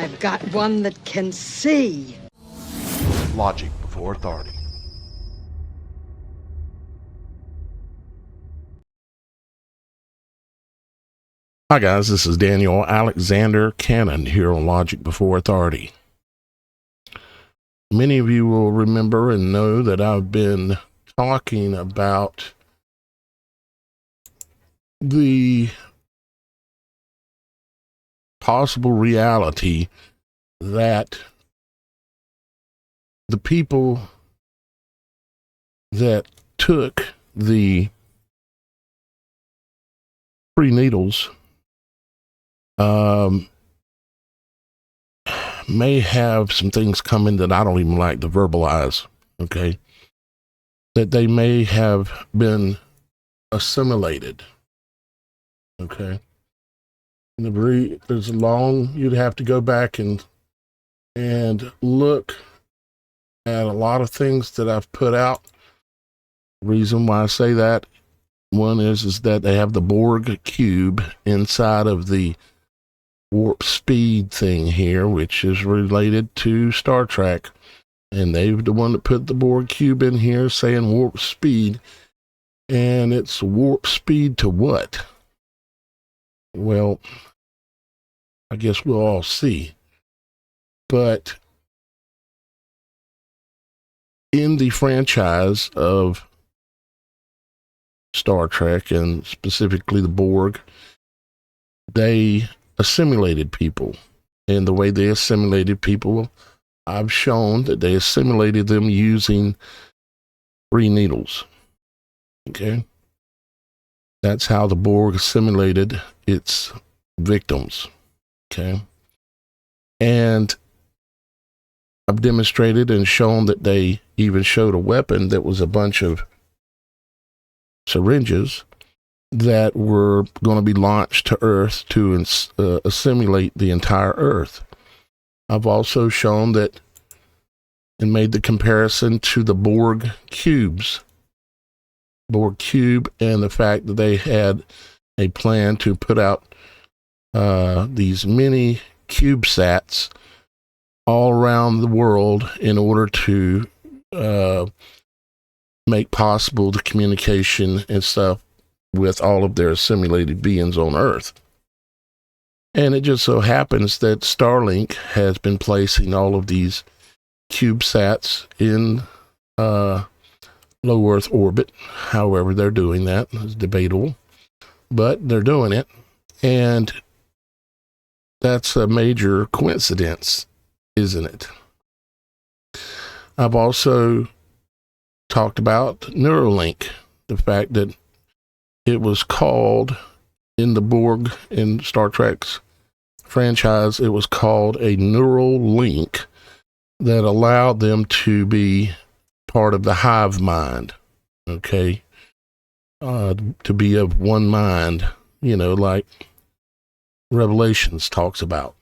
I've got one that can see. Logic before authority. Hi guys, this is Daniel Alexander Cannon here on Logic Before Authority. Many of you will remember and know that I've been talking about the possible reality that the people that took the free needles may have some things coming that I don't even like to verbalize, okay? That they may have been assimilated, okay? There's a long, you'd have to go back and look at a lot of things that I've put out. Reason why I say that, one is that they have the Borg cube inside of the warp speed thing here, which is related to Star Trek. And they're the one that put the Borg cube in here saying warp speed. And it's warp speed to what? Well, I guess we'll all see. But in the franchise of Star Trek, and specifically the Borg, they assimilated people. And the way they assimilated people, I've shown that they assimilated them using free needles. Okay? That's how the Borg assimilated its victims. Okay? And I've demonstrated and shown that they even showed a weapon that was a bunch of syringes that were going to be launched to Earth to assimilate the entire Earth. I've also shown that and made the comparison to the Borg cubes. Borg cube and the fact that they had a plan to put out these mini CubeSats all around the world in order to make possible the communication and stuff with all of their assimilated beings on Earth. And it just so happens that Starlink has been placing all of these CubeSats in low Earth orbit. However they're doing that is debatable, but they're doing it. And that's a major coincidence, isn't it? I've also talked about Neuralink, the fact that it was called in the Borg in Star Trek's franchise, it was called a neural link that allowed them to be part of the hive mind, okay? To be of one mind, you know, like Revelations talks about.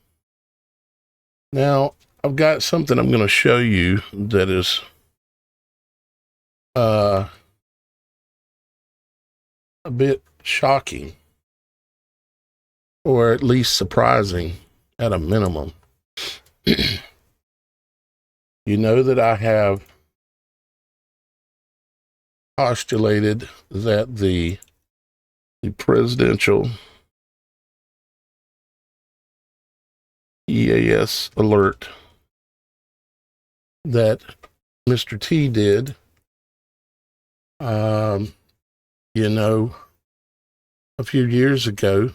Now, I've got something I'm going to show you that is a bit shocking, or at least surprising at a minimum. You know that I have postulated that the presidential EAS alert that Mr. T did, you know, a few years ago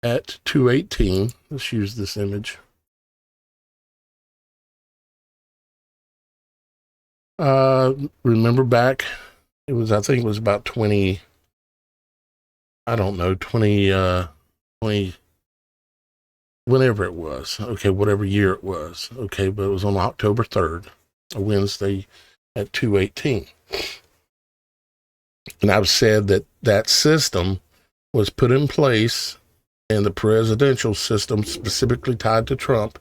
at 2:18, let's use this image. Remember back, I think it was about 20, 20, whenever it was, okay, whatever year it was, okay, but it was on October 3rd, a Wednesday at 2:18. And I've said that that system was put in place, and the presidential system specifically tied to Trump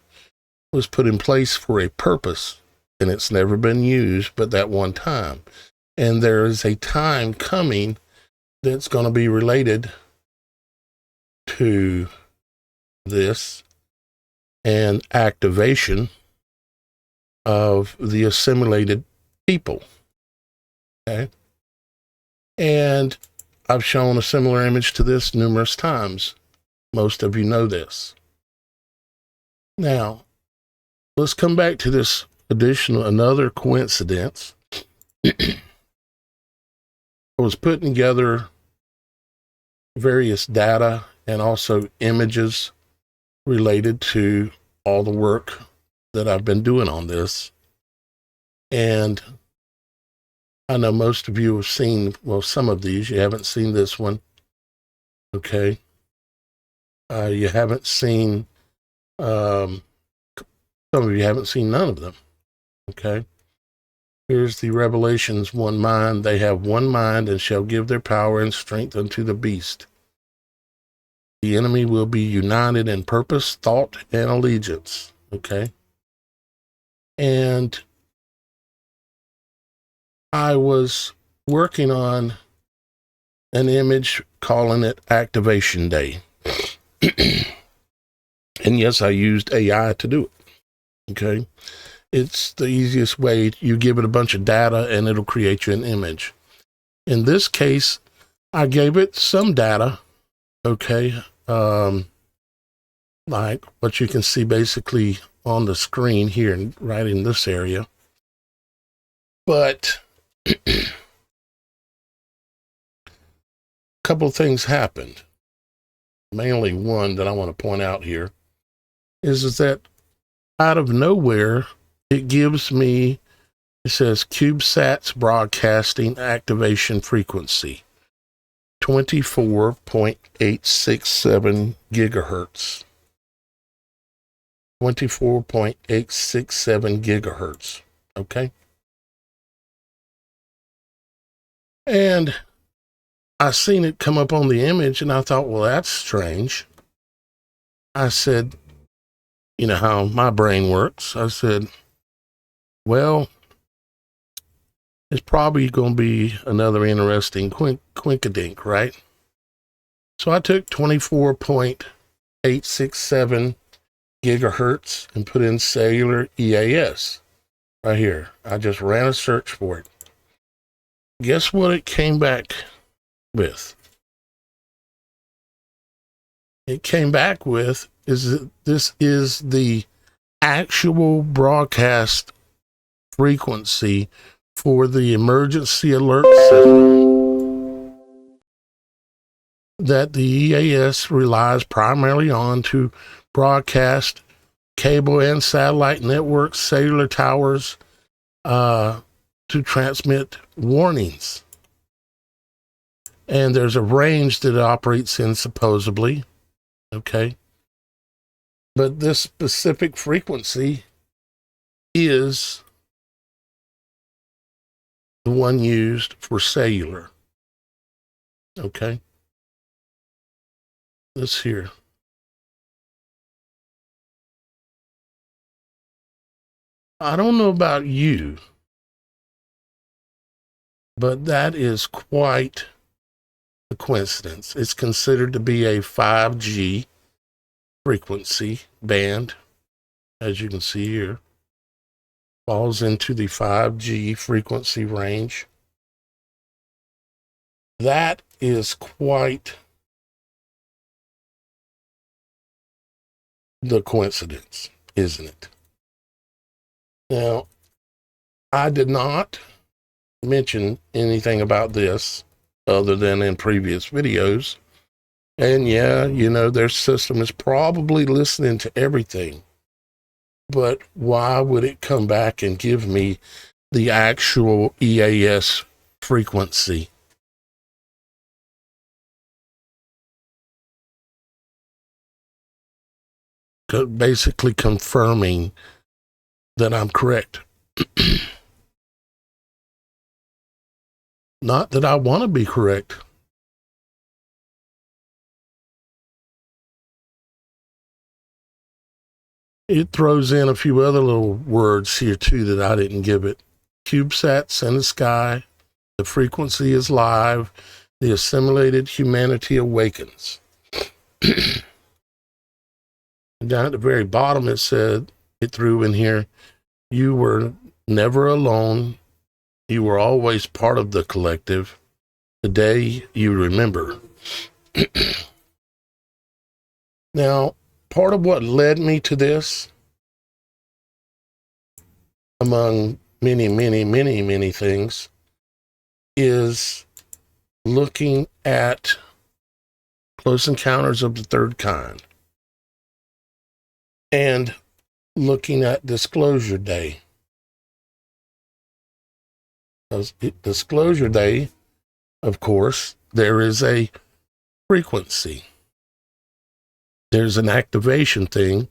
was put in place for a purpose, and it's never been used but that one time. And there is a time coming that's going to be related to this and activation of the assimilated people. Okay. And I've shown a similar image to this numerous times. Most of you know this. Now, let's come back to this another coincidence. I was putting together various data and also images related to all the work that I've been doing on this. And I know most of you have seen, well, some of these. You haven't seen this one. Okay. You haven't seen, some of you haven't seen none of them. Okay. Here's the Revelations 1 mind. They have one mind and shall give their power and strength unto the beast. The enemy will be united in purpose, thought, and allegiance. Okay. And I was working on an image calling it Activation Day. And yes, I used AI to do it. Okay. It's the easiest way. You give it a bunch of data and it'll create you an image. In this case, I gave it some data. Okay. Like what you can see basically on the screen here, right in this area. But a couple of things happened. Mainly one that I want to point out here is that out of nowhere, it gives me, it says CubeSats broadcasting activation frequency, 24.867 gigahertz. 24.867 gigahertz. Okay. And I seen it come up on the image and I thought, well, that's strange. I said, you know how my brain works. I said, well, it's probably going to be another interesting quinkadink, right? So I took 24.867 gigahertz and put in cellular EAS right here. I just ran a search for it. Guess what it came back with? It came back with is that this is the actual broadcast frequency for the emergency alert system that the EAS relies primarily on to broadcast cable and satellite networks, cellular towers, to transmit warnings. And there's a range that it operates in, supposedly. Okay. But this specific frequency is the one used for cellular. Okay. This here. I don't know about you, but that is quite a coincidence. It's considered to be a 5G frequency band, as you can see here. Falls into the 5G frequency range. That is quite the coincidence, isn't it? Now, I did not mention anything about this other than in previous videos. And yeah, you know, their system is probably listening to everything. But why would it come back and give me the actual EAS frequency? Basically confirming that I'm correct. Not that I want to be correct. It throws in a few other little words here too that I didn't give it. CubeSats in the sky. The frequency is live. The assimilated humanity awakens. Down at the very bottom, it said, it threw in here, you were never alone. You were always part of the collective. Today you remember. Now, part of what led me to this, among many, many, many, many things, is looking at Close Encounters of the Third Kind and looking at Disclosure Day. Disclosure Day, of course, there is a frequency. There's an activation thing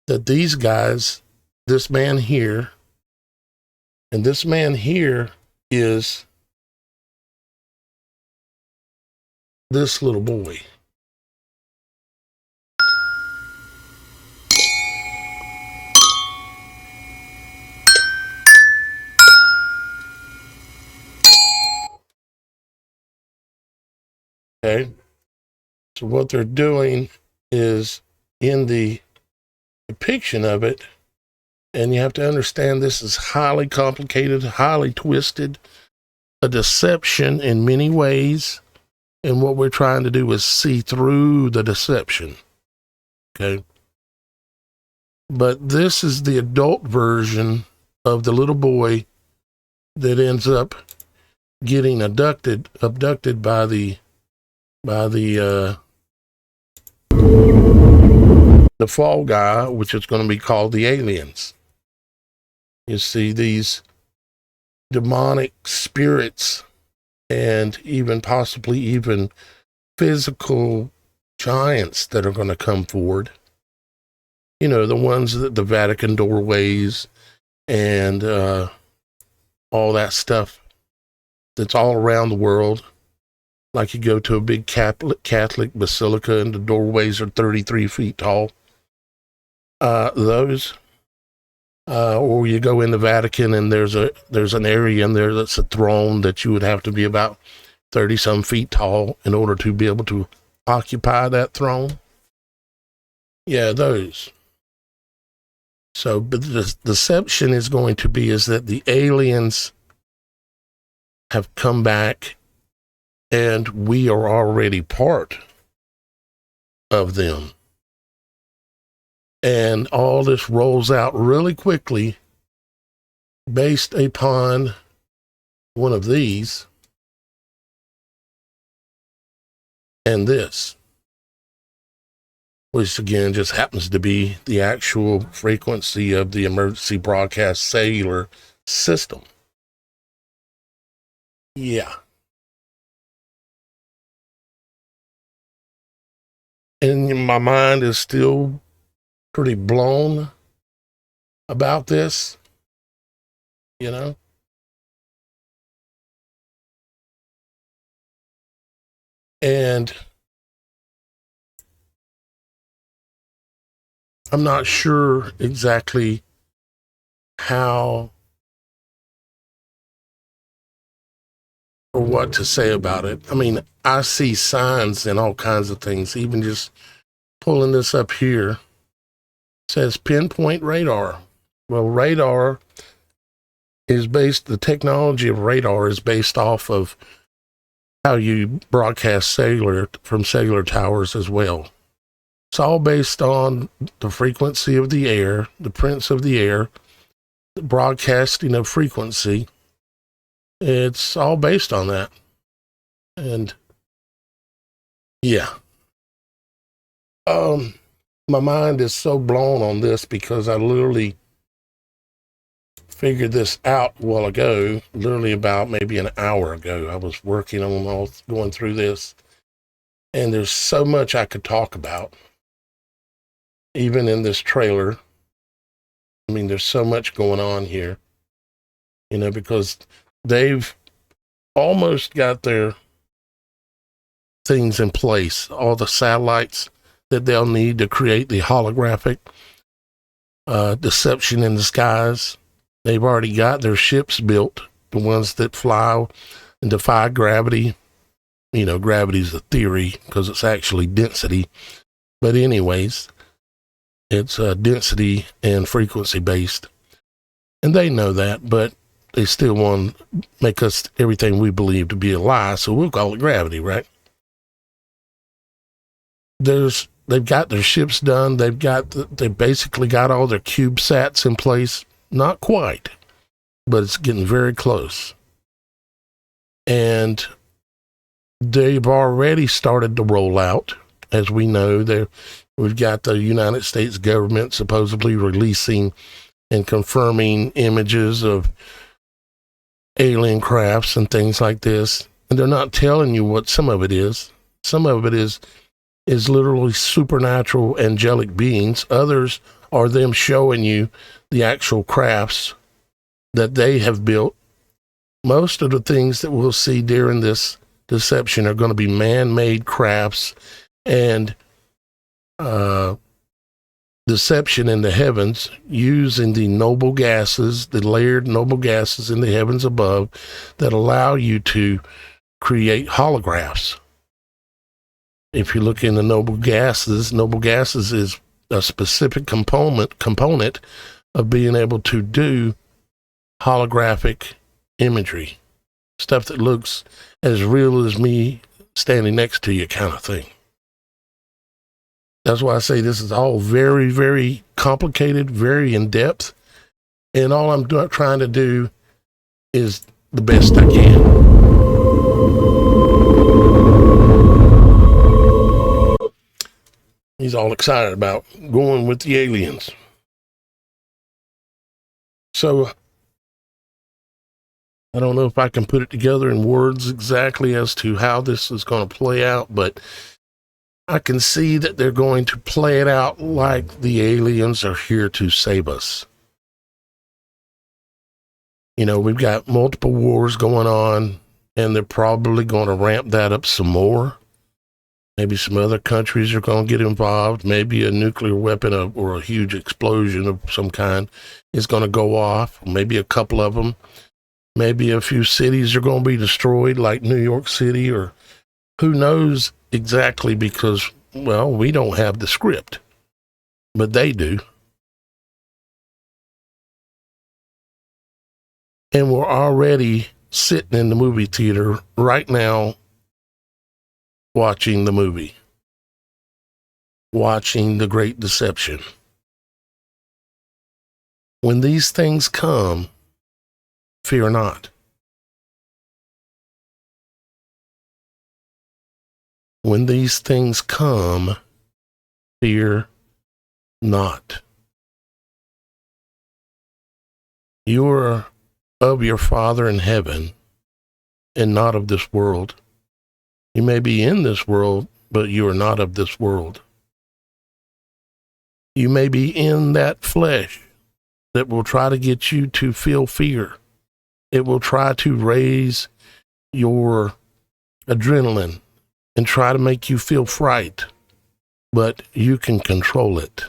that these guys, this man here, and this man here is this little boy. Okay. So what they're doing is in the depiction of it, and you have to understand this is highly complicated, highly twisted, a deception in many ways. And what we're trying to do is see through the deception. Okay. But this is the adult version of the little boy that ends up getting abducted by the fall guy, which is going to be called the aliens. You see these demonic spirits and even possibly even physical giants that are going to come forward. You know, the ones that the Vatican doorways and all that stuff that's all around the world. Like you go to a big Catholic basilica and the doorways are 33 feet tall. Those, or you go in the Vatican and there's an area in there that's a throne that you would have to be about 30 some feet tall in order to be able to occupy that throne. Yeah, those. So, but the deception is going to be is that the aliens have come back and we are already part of them. And all this rolls out really quickly based upon one of these and this, which again just happens to be the actual frequency of the emergency broadcast cellular system. Yeah. And my mind is still pretty blown about this, you know? And I'm not sure exactly how or what to say about it. I mean, I see signs and all kinds of things, even just pulling this up here. It says pinpoint radar. Well, radar is the technology of radar is based off of how you broadcast from cellular towers as well. It's all based on the frequency of the air, the prints of the air, the broadcasting of frequency. It's all based on that. And yeah. My mind is so blown on this because I literally figured this out a while ago, literally about maybe an hour ago. I was working on going through this, and there's so much I could talk about, even in this trailer. I mean, there's so much going on here, you know, because they've almost got their things in place, all the satellites that they'll need to create the holographic deception in the skies. They've already got their ships built, the ones that fly and defy gravity. You know, gravity's a theory because it's actually density. But anyways, It's density and frequency based. And they know that, but they still want to make us everything we believe to be a lie, so we'll call it gravity, right? They've got their ships done. They basically got all their CubeSats in place. Not quite, but it's getting very close. And they've already started to roll out. As we know, we've got the United States government supposedly releasing and confirming images of alien crafts and things like this. And they're not telling you what some of it is. Some of it is literally supernatural angelic beings. Others are them showing you the actual crafts that they have built. Most of the things that we'll see during this deception are going to be man-made crafts and deception in the heavens using the noble gases, the layered noble gases in the heavens above that allow you to create holographs. If you look in the noble gases is a specific component of being able to do holographic imagery, stuff that looks as real as me standing next to you kind of thing. That's why I say this is all very, very complicated, very in-depth, and all I'm trying to do is the best I can. He's all excited about going with the aliens. So, I don't know if I can put it together in words exactly as to how this is going to play out, but I can see that they're going to play it out like the aliens are here to save us. You know, we've got multiple wars going on, and they're probably going to ramp that up some more. Maybe some other countries are going to get involved. Maybe a nuclear weapon or a huge explosion of some kind is going to go off. Maybe a couple of them. Maybe a few cities are going to be destroyed, like New York City, or who knows exactly, because, well, we don't have the script, but they do. And we're already sitting in the movie theater right now watching the movie, watching The Great Deception. When these things come, fear not. When these things come, fear not. You are of your Father in heaven and not of this world. You may be in this world, but you are not of this world. You may be in that flesh that will try to get you to feel fear. It will try to raise your adrenaline and try to make you feel fright, but you can control it.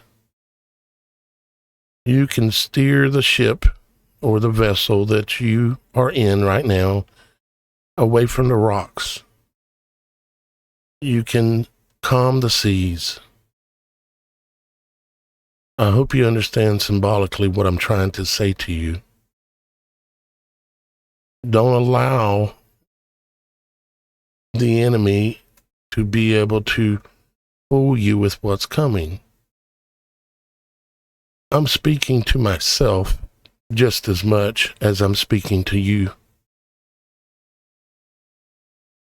You can steer the ship or the vessel that you are in right now away from the rocks. You can calm the seas. I hope you understand symbolically what I'm trying to say to you. Don't allow the enemy to be able to fool you with what's coming. I'm speaking to myself just as much as I'm speaking to you,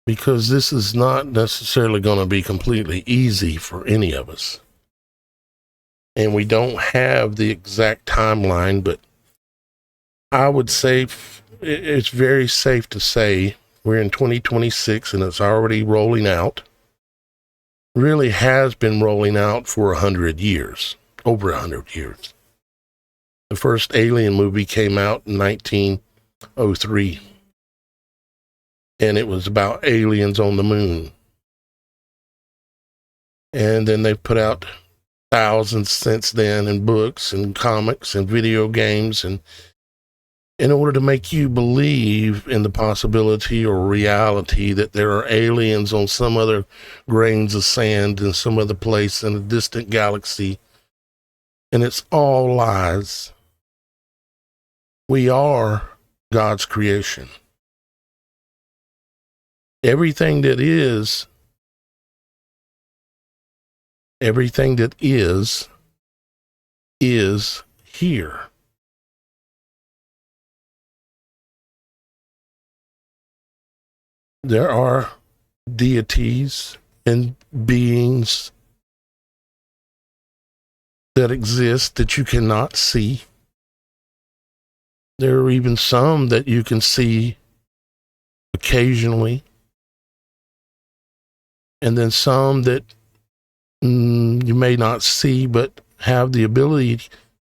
because this is not necessarily going to be completely easy for any of us. And we don't have the exact timeline, but I would say it's very safe to say we're in 2026 and it's already rolling out. Really has been rolling out for 100 years, over 100 years. The first Alien movie came out in 1903, and it was about aliens on the moon. And then they've put out thousands since then in books and comics and video games, and in order to make you believe in the possibility or reality that there are aliens on some other grains of sand in some other place in a distant galaxy and it's all lies. We are God's creation. Everything that is here. There are deities and beings that exist that you cannot see. There are even some that you can see occasionally, and then some that you may not see but have the ability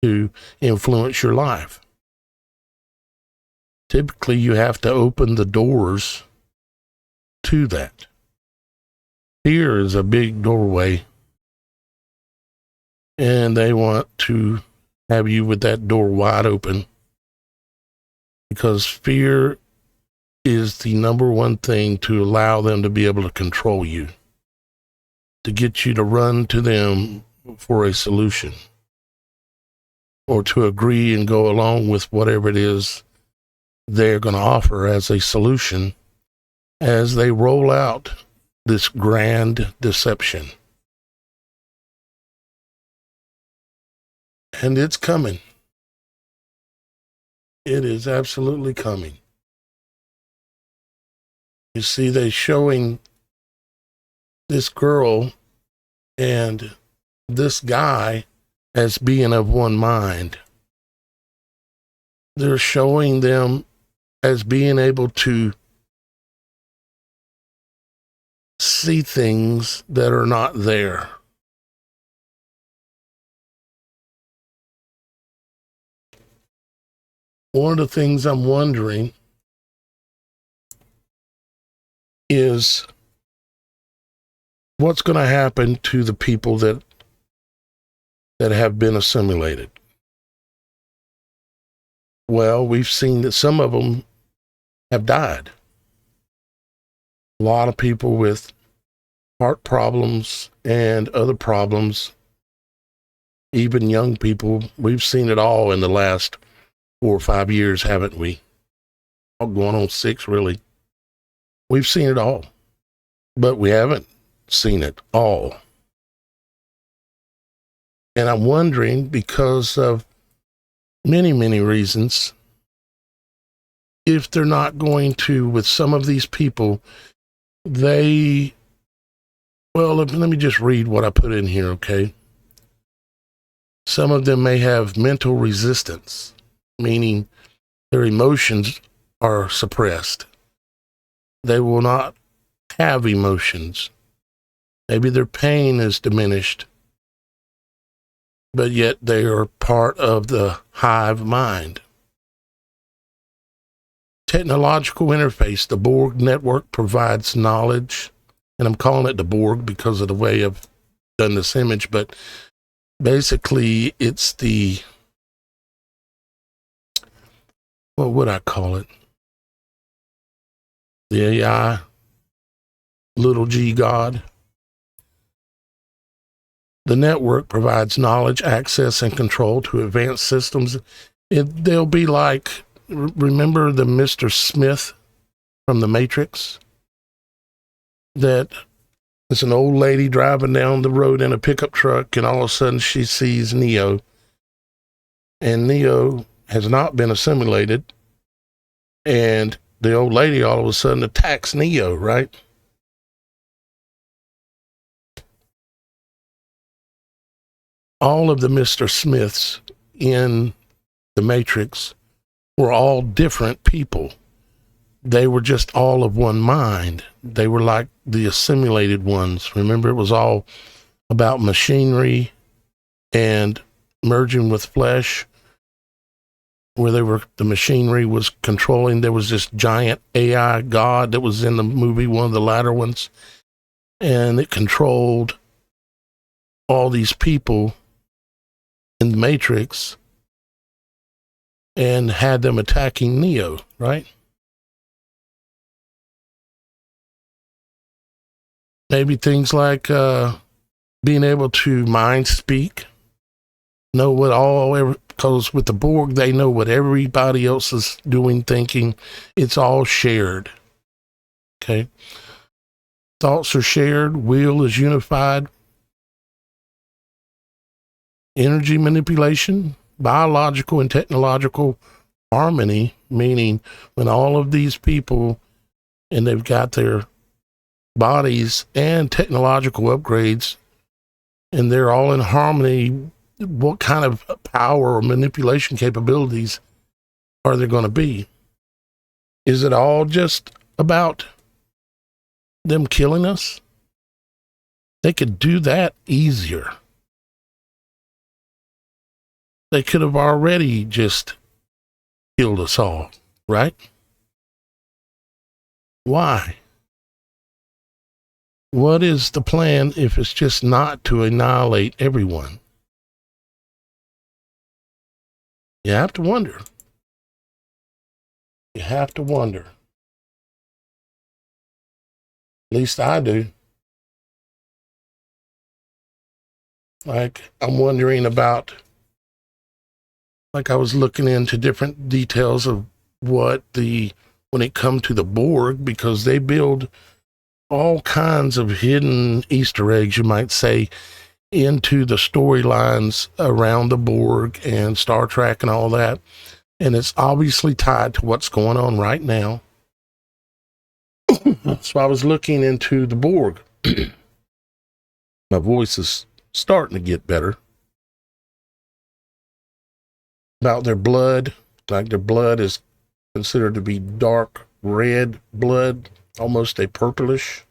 to influence your life. Typically, you have to open the doors to that. Fear is a big doorway, and they want to have you with that door wide open, because fear is the number one thing to allow them to be able to control you, to get you to run to them for a solution, or to agree and go along with whatever it is they're going to offer as a solution as they roll out this grand deception. And it's coming. It is absolutely coming. You see, they're showing this girl and this guy as being of one mind. They're showing them as being able to see things that are not there. One of the things I'm wondering is what's going to happen to the people that have been assimilated. Well, we've seen that some of them have died. A lot of people with heart problems and other problems, even young people. We've seen it all in the last 4 or 5 years, haven't we? Going on 6, really. We've seen it all, but we haven't seen it all. And I'm wondering, because of many, many reasons, if they're not going to, with some of these people, let me just read what I put in here, okay? Some of them may have mental resistance, meaning their emotions are suppressed. They will not have emotions. Maybe their pain is diminished, but yet they are part of the hive mind. Technological interface. The Borg network provides knowledge, and I'm calling it the Borg because of the way I've done this image, but basically it's the, what would I call it? The AI, little g God. The network provides knowledge, access, and control to advanced systems. They'll be like, remember the Mr. Smith from The Matrix? That it's an old lady driving down the road in a pickup truck, and all of a sudden she sees Neo. And Neo has not been assimilated. And the old lady all of a sudden attacks Neo, right? All of the Mr. Smiths in The Matrix were all different people. They were just all of one mind. They were like the assimilated ones. Remember, it was all about machinery and merging with flesh, where the machinery was controlling. There was this giant AI God that was in the movie, one of the latter ones, and it controlled all these people in the Matrix and had them attacking Neo, right? Maybe things like being able to mind speak, know what because with the Borg, they know what everybody else is doing, thinking. It's all shared. Okay. Thoughts are shared. Will is unified. Energy manipulation, biological and technological harmony, meaning when all of these people and they've got their bodies and technological upgrades and they're all in harmony, what kind of power or manipulation capabilities are there going to be? Is it all just about them killing us? They could do that easier. They could have already just killed us all, right? Why? What is the plan if it's just not to annihilate everyone? You have to wonder. You have to wonder. At least I do. Like, I'm wondering about, like I was looking into different details of when it comes to the Borg, because they build all kinds of hidden Easter eggs, you might say, into the storylines around the Borg and Star Trek and all that. And it's obviously tied to what's going on right now. So I was looking into the Borg. My voice is starting to get better. About their blood, like their blood is considered to be dark red blood, almost a purplish.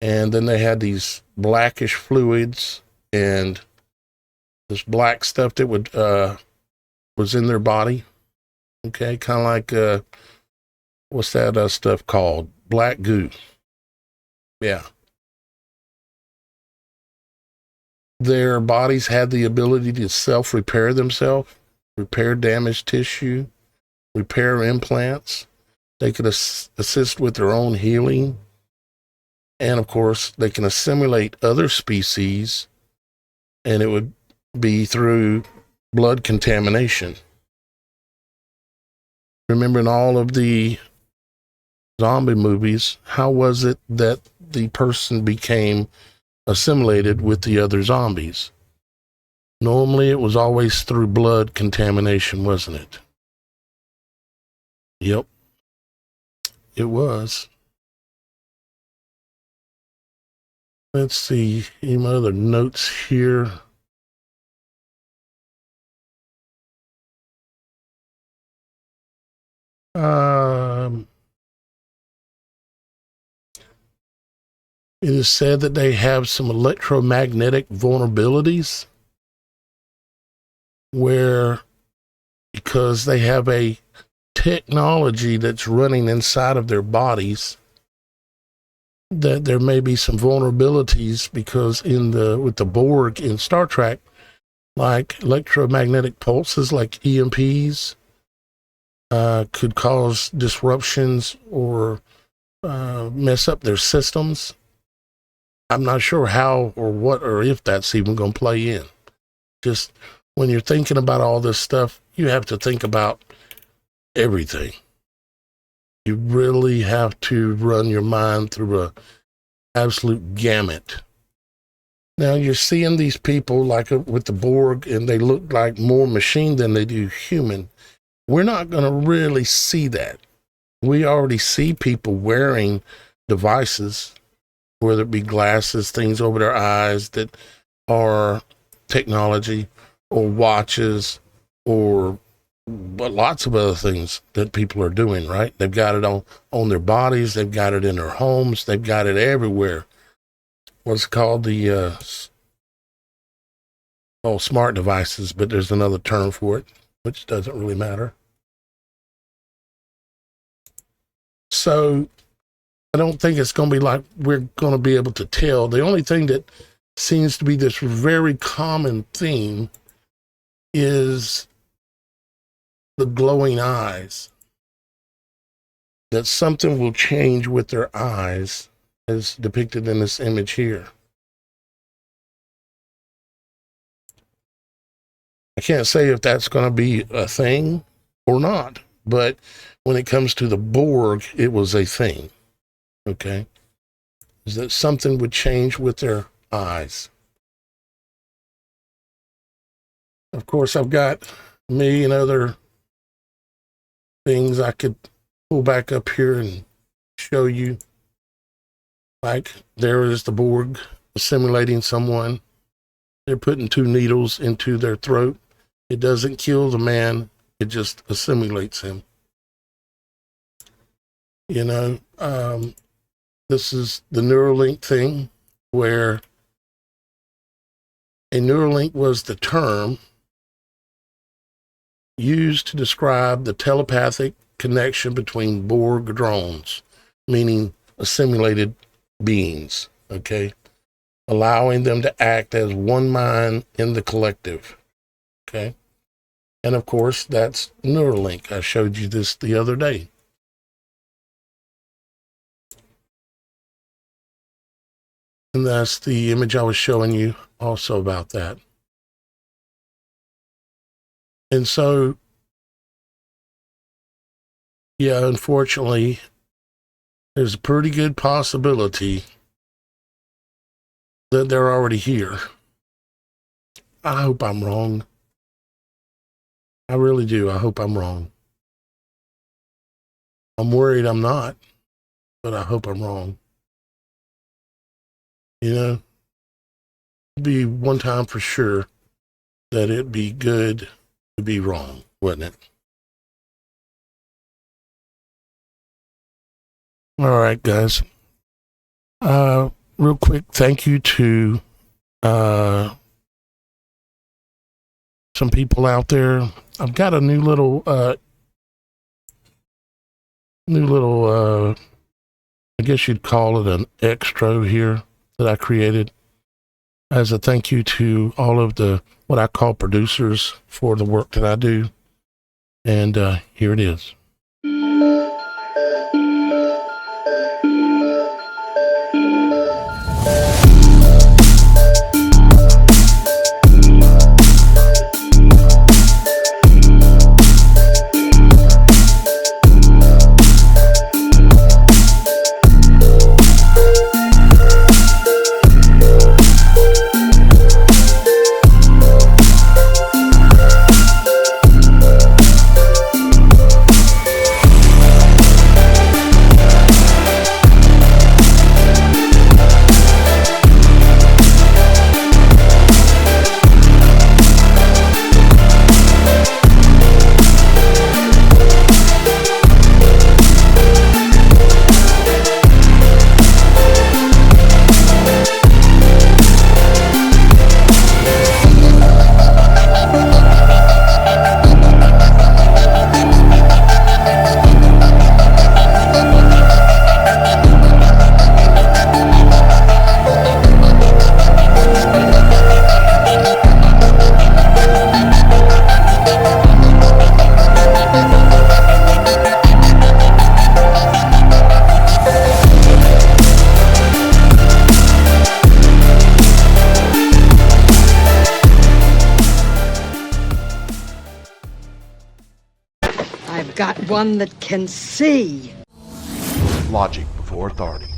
And then they had these blackish fluids and this black stuff that was in their body. Okay, kind of like what's that stuff called? Black goo. Yeah. Their bodies had the ability to self-repair themselves, repair damaged tissue, repair implants. They could assist with their own healing. And of course, they can assimilate other species, and it would be through blood contamination. Remember in all of the zombie movies, how was it that the person became assimilated with the other zombies? Normally, it was always through blood contamination, wasn't it? Yep, it was. Let's see, any other notes here? It is said that they have some electromagnetic vulnerabilities where, because they have a technology that's running inside of their bodies, that there may be some vulnerabilities, because with the Borg in Star Trek, like electromagnetic pulses like EMPs could cause disruptions or mess up their systems. I'm not sure how or what or if that's even going to play in. Just when you're thinking about all this stuff, you have to think about everything. You really have to run your mind through a absolute gamut. Now you're seeing these people like with the Borg, and they look like more machine than they do human. We're not going to really see that. We already see people wearing devices, whether it be glasses, things over their eyes that are technology, or watches, or but lots of other things that people are doing, right? They've got it on their bodies. They've got it in their homes. They've got it everywhere. What's called smart devices, but there's another term for it, which doesn't really matter. So I don't think it's going to be like we're going to be able to tell. The only thing that seems to be this very common theme is the glowing eyes. That something will change with their eyes, as depicted in this image here. I can't say if that's going to be a thing or not, but when it comes to the Borg, it was a thing. Okay. Is that something would change with their eyes? Of course, I've got me and other things I could pull back up here and show you. Like, there is the Borg assimilating someone. They're putting 2 needles into their throat. It doesn't kill the man. It just assimilates him. You know, this is the Neuralink thing, where a Neuralink was the term used to describe the telepathic connection between Borg drones, meaning assimilated beings, okay? Allowing them to act as one mind in the collective, okay? And of course, that's Neuralink. I showed you this the other day. And that's the image I was showing you also about that. And so, yeah, unfortunately, there's a pretty good possibility that they're already here. I hope I'm wrong. I really do. I hope I'm wrong. I'm worried I'm not, but I hope I'm wrong. You know, it'd be one time for sure that it'd be good to be wrong, wouldn't it? All right, guys. Real quick, thank you to some people out there. I've got a new little I guess you'd call it an extra here that I created as a thank you to all of the what I call producers for the work that I do. And here it is. I've got one that can see. Logic before authority.